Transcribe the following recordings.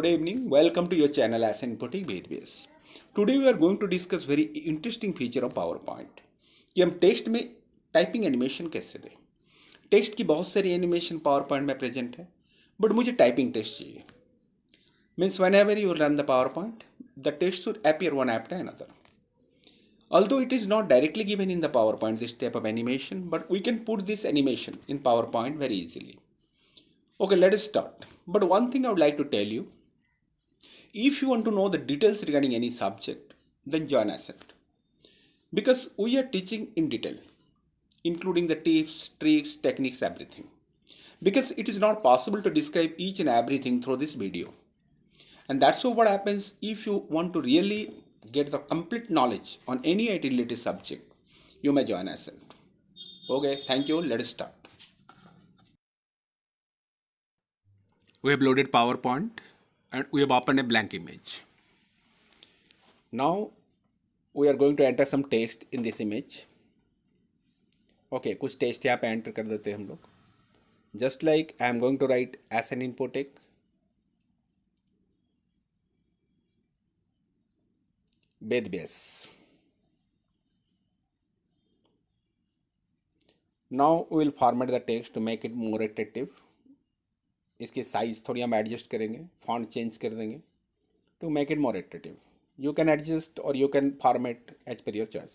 Good evening. Welcome to your channel as Inputting Database. Today we are going to discuss very interesting feature of PowerPoint कि हम text में typing animation कैसे दें. Text की बहुत सारी एनिमेशन PowerPoint में प्रेजेंट है, बट मुझे टाइपिंग टेक्स्ट चाहिए. Means whenever you run the PowerPoint, the text should appear one after another. Although it is not directly given in the PowerPoint this type of animation, but we can put this animation in PowerPoint very easily. Okay, let us start. But one thing I would like to tell you, if you want to know the details regarding any subject, then join us it. Because we are teaching in detail, including the tips, tricks, techniques, everything. Because it is not possible to describe each and everything through this video. And that's what happens if you want to really get the complete knowledge on any IT related subject, you may join us it. Okay, thank you. Let us start. We have loaded PowerPoint and we have opened a blank image. Now we are going to enter some text in this image. Okay, कुछ text यहाँ पे enter कर देते हैं हम लोग. Just like I am going to write as an input take. Bed base. Now we will format the text to make it more attractive. इसकी size थोड़ी हम एडजस्ट करेंगे, फॉन्ट चेंज कर देंगे to make it more attractive. You can adjust और you can format as per your choice.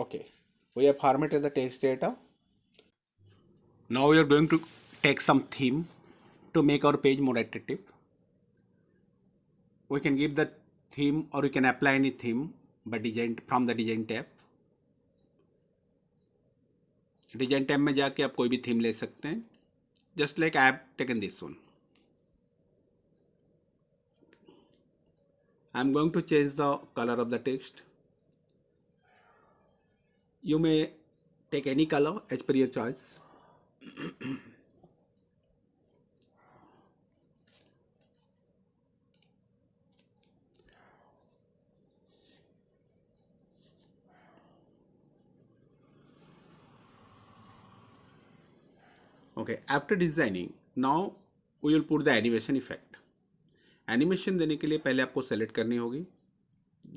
Okay, we have formatted the text data. Now we are going to take some theme to make our page more attractive. We can give the theme or you can apply any theme by design from the design tab. Design tab में जाके आप कोई भी theme ले सकते हैं. Just like I have taken this one. I am going to change the colour of the text. You may take any colour as per your choice. Okay, after designing, now we will put the animation effect. Animation देने के लिए पहले आपको select करनी होगी.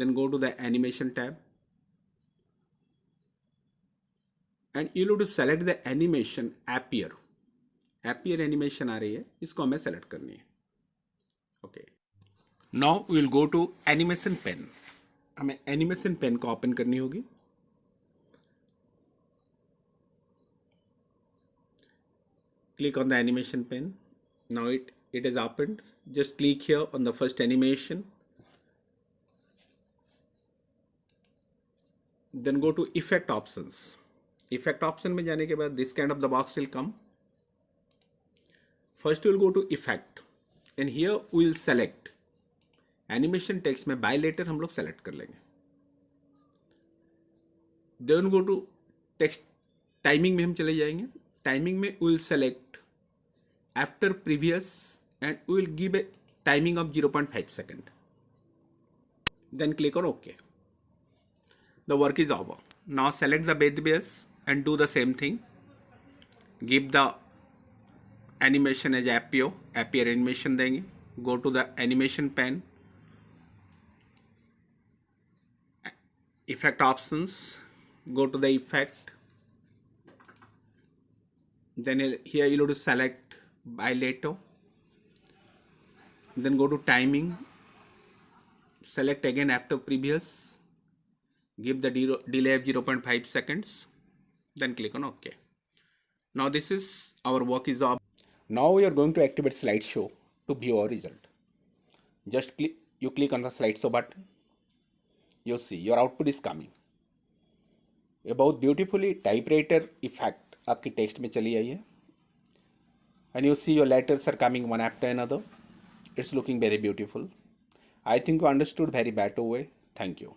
Then go to the animation tab. And you will to select the animation appear. Appear animation आ रही है, इसको हमें select करनी है. Okay. Now we will go to animation pen. हमें animation pen को open करनी होगी. Click on the animation pen. Now it is opened. Just click here on the first animation. Then go to effect options. Effect option में जाने के बाद this kind of the box will come. First we will go to effect and here we will select animation text में by letter हम लोग select कर लेंगे. Then go to text timing में हम चले जाएंगे. Timing में we will select after previous and we will give a timing of 0.5 second. Then click on OK. The work is over. Now select the bed base and do the same thing. Give the animation as appear animation देंगे. Go to the animation pen. Effect options. Go to the effect. Then here you have to select by letter. Then go to timing. Select again after previous. Give the delay of 0.5 seconds. Then click on OK. Now this is our work is up. Now we are going to activate slideshow to view our result. Just click on the slideshow button. You see your output is coming. A बहुत beautifully typewriter effect आपकी text में चली आई है. And you see your letters are coming one after another. It's looking very beautiful. I think you understood very better way. Thank you.